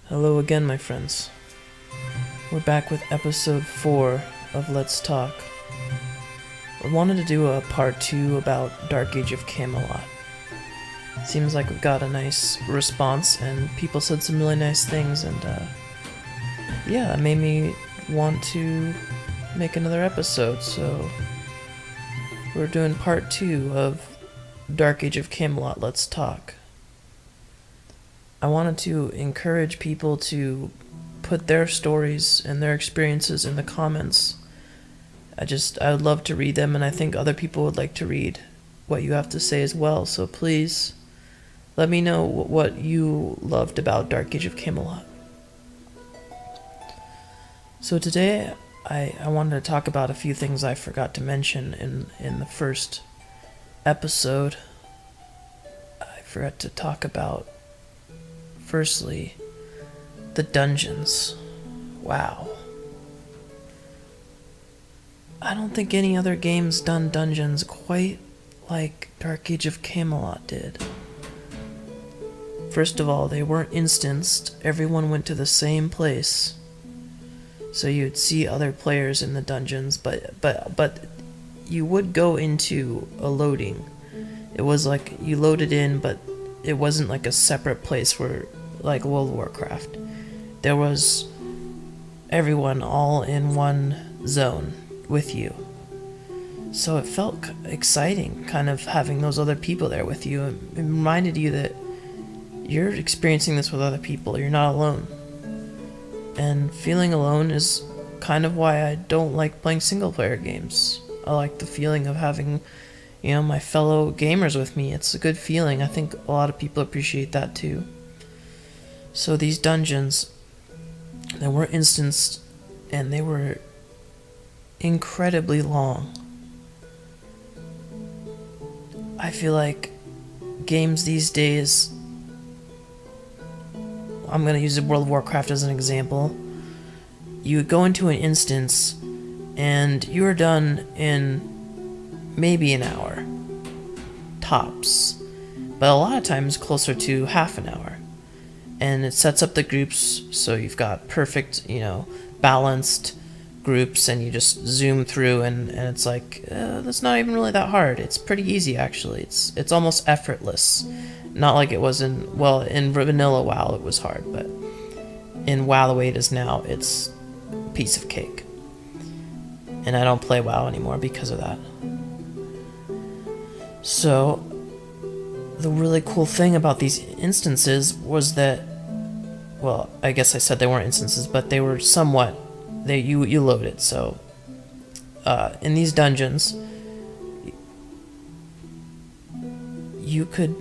Hello again, my friends. We're back with episode 4 of Let's Talk. I wanted to do a part 2 about Dark Age of Camelot. Seems like we got a nice response, and people said some really nice things, and yeah, it made me want to make another episode, so we're doing part 2 of Dark Age of Camelot, Let's Talk. I wanted to encourage people to put their stories and their experiences in the comments. I would love to read them, and I think other people would like to read what you have to say as well, so please let me know what you loved about Dark Age of Camelot. So today, I wanted to talk about a few things I forgot to mention in the first episode. I forgot to talk about, firstly, the dungeons. Wow. I don't think any other game's done dungeons quite like Dark Age of Camelot did. First of all, they weren't instanced. Everyone went to the same place. So you'd see other players in the dungeons, but you would go into a loading. It was like you loaded in, but it wasn't like a separate place where, like World of Warcraft. There was everyone all in one zone with you. So it felt exciting, kind of having those other people there with you. It reminded you that you're experiencing this with other people. You're not alone. And feeling alone is kind of why I don't like playing single-player games. I like the feeling of having, my fellow gamers with me. It's a good feeling. I think a lot of people appreciate that too. So these dungeons, they were instanced, and they were incredibly long. I feel like games these days, I'm going to use World of Warcraft as an example. You would go into an instance, and you are done in maybe an hour, tops. But a lot of times closer to half an hour. And it sets up the groups so you've got perfect, balanced groups, and you just zoom through, and it's like, that's not even really that hard. It's pretty easy, actually. It's almost effortless. Not like it was in vanilla WoW it was hard, but in WoW the way it is now, it's a piece of cake. And I don't play WoW anymore because of that. So, the really cool thing about these instances was that, well, I guess I said they weren't instances, but they were somewhat, you loaded. So, in these dungeons, you could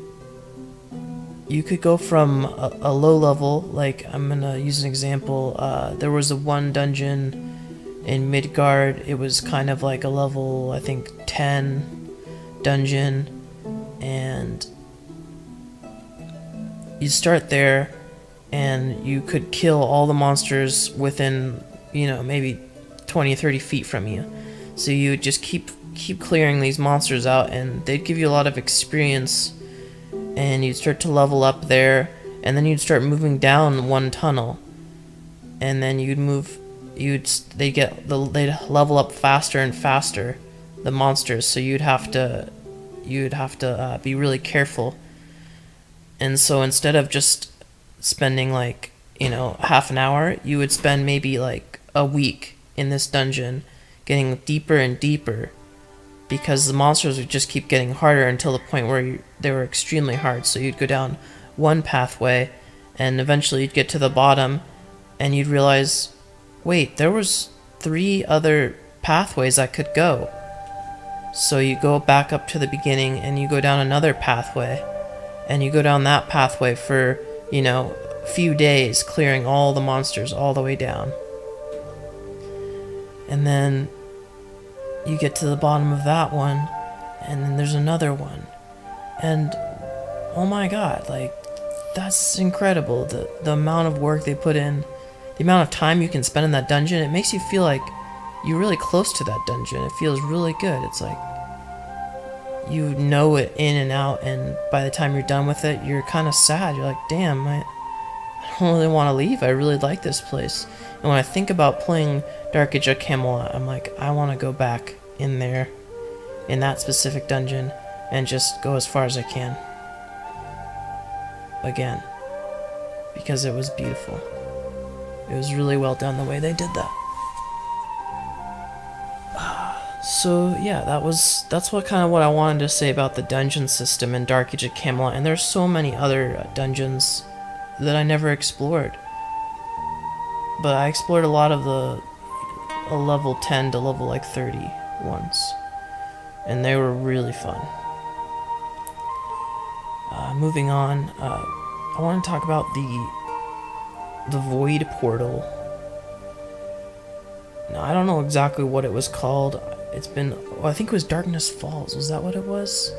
go from a low level, like, I'm gonna use an example. There was a one dungeon in Midgard. It was kind of like a level, I think, 10 dungeon, and you start there, and you could kill all the monsters within, maybe 20 or 30 feet from you. So you would just keep clearing these monsters out, and they'd give you a lot of experience, and you'd start to level up there, and then you'd start moving down one tunnel, and then they'd level up faster and faster, the monsters, so you'd have to be really careful. And so instead of just spending half an hour, you would spend maybe like a week in this dungeon, getting deeper and deeper, because the monsters would just keep getting harder until the point where they were extremely hard. So you'd go down one pathway, and eventually you'd get to the bottom, and you'd realize, wait, there was 3 other pathways I could go. So you go back up to the beginning, and you go down another pathway, and you go down that pathway for, a few days, clearing all the monsters all the way down. And then you get to the bottom of that one, and then there's another one. And, oh my god, that's incredible. The amount of work they put in, the amount of time you can spend in that dungeon, it makes you feel like you're really close to that dungeon. It feels really good. It's like, you know it in and out, and by the time you're done with it, you're kind of sad. You're like, damn, I I don't really want to leave. I really like this place. And when I think about playing Dark Age of Camelot, I'm like, I want to go back in there, in that specific dungeon, and just go as far as I can. Again. Because it was beautiful. It was really well done the way they did that. So yeah, that's what I wanted to say about the dungeon system in Dark Age of Camelot, and there's so many other dungeons that I never explored. But I explored a lot of the level 10 to level like 30 ones, and they were really fun. Moving on, I want to talk about the Void Portal. Now, I don't know exactly what it was called. I think it was Darkness Falls. Was that what it was?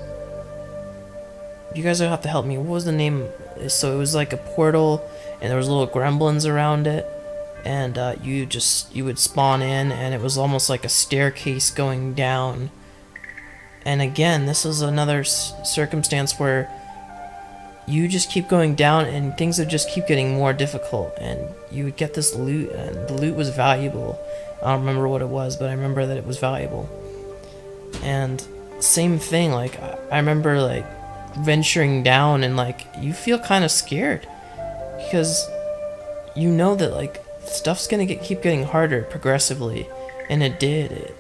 You guys will have to help me. What was the name? So it was like a portal, and there was little gremlins around it, and you would spawn in, and it was almost like a staircase going down. And again, this is another circumstance where you just keep going down, and things would just keep getting more difficult, and you would get this loot, and the loot was valuable. I don't remember what it was, but I remember that it was valuable. And same thing, like I remember like venturing down, and like you feel kind of scared because you know that like stuff's gonna keep getting harder progressively, and it did.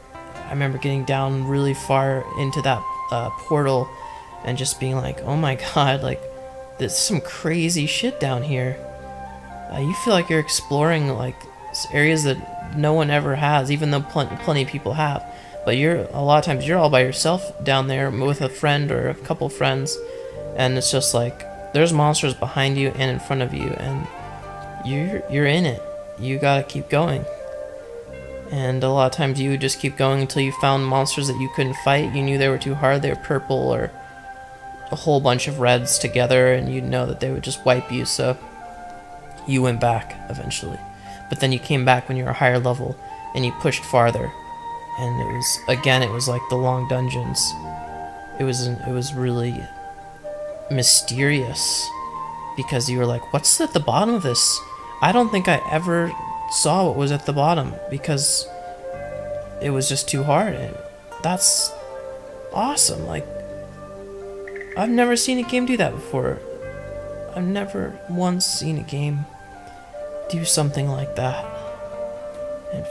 I remember getting down really far into that portal and just being like, oh my god, like there's some crazy shit down here. You feel like you're exploring like areas that no one ever has, even though plenty of people have. But a lot of times you're all by yourself down there with a friend or a couple friends, and it's just like there's monsters behind you and in front of you, and you're in it. You gotta keep going. And a lot of times you would just keep going until you found monsters that you couldn't fight. You knew they were too hard. They were purple or a whole bunch of reds together, and you'd know that they would just wipe you, so you went back eventually. But then you came back when you were a higher level, and you pushed farther, and it was like the long dungeons. It was really mysterious, because you were like, what's at the bottom of this? I don't think I ever saw what was at the bottom, because it was just too hard, and that's awesome. Like, I've never seen a game do that before. I've never once seen a game do something like that. And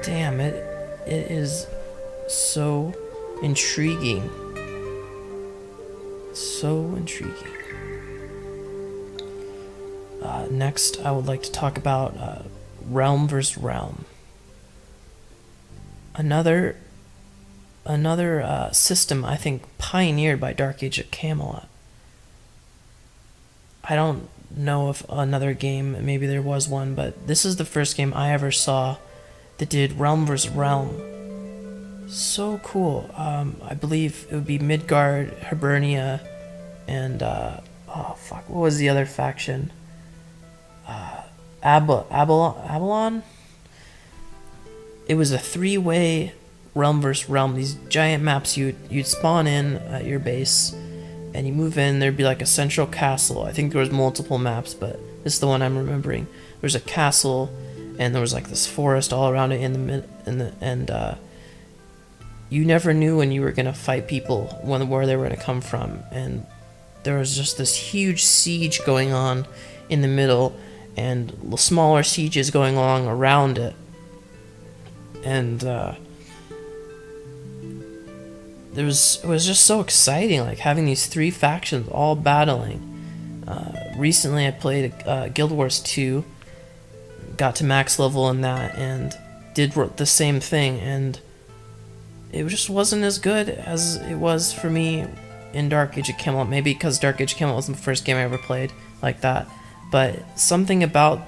damn, it is so intriguing. So intriguing. Next, I would like to talk about Realm vs. Realm. Another system I think pioneered by Dark Age of Camelot. I don't know if another game, maybe there was one, but this is the first game I ever saw that did Realm vs. Realm. So cool. I believe it would be Midgard, Hibernia, and what was the other faction? Avalon? It was a 3-way Realm vs. Realm. These giant maps you'd spawn in at your base, and you move in. There'd be like a central castle. I think there was multiple maps, but this is the one I'm remembering. There's a castle, and there was like this forest all around it and you never knew when you were gonna fight people, where they were gonna come from, and there was just this huge siege going on in the middle, and smaller sieges going along around it, and it was just so exciting, like having these 3 factions all battling. Recently I played Guild Wars 2, got to max level in that, and did the same thing, and it just wasn't as good as it was for me in Dark Age of Camelot. Maybe because Dark Age of Camelot was the first game I ever played like that, but something about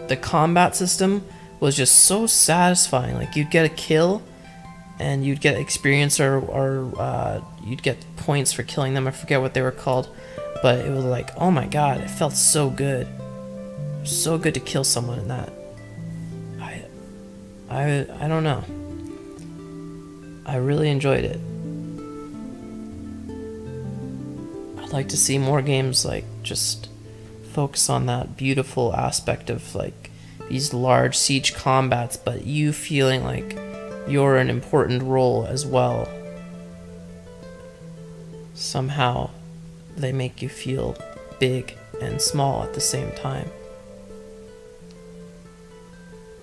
the combat system was just so satisfying. Like, you'd get a kill and you'd get experience or you'd get points for killing them. I forget what they were called, but it was like, oh my god, it felt so good. So good to kill someone in that. I don't know. I really enjoyed it. I'd like to see more games like just focus on that beautiful aspect of like these large siege combats, but you feeling like you're an important role as well. Somehow they make you feel big and small at the same time.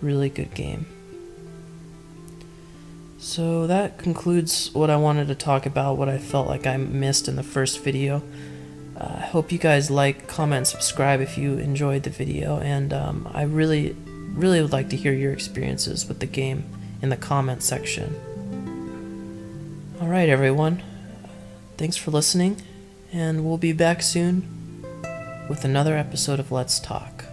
Really good game. So that concludes what I wanted to talk about, what I felt like I missed in the first video. I hope you guys like, comment, subscribe if you enjoyed the video, and I really would like to hear your experiences with the game in the comment section. Alright everyone, thanks for listening, and we'll be back soon with another episode of Let's Talk.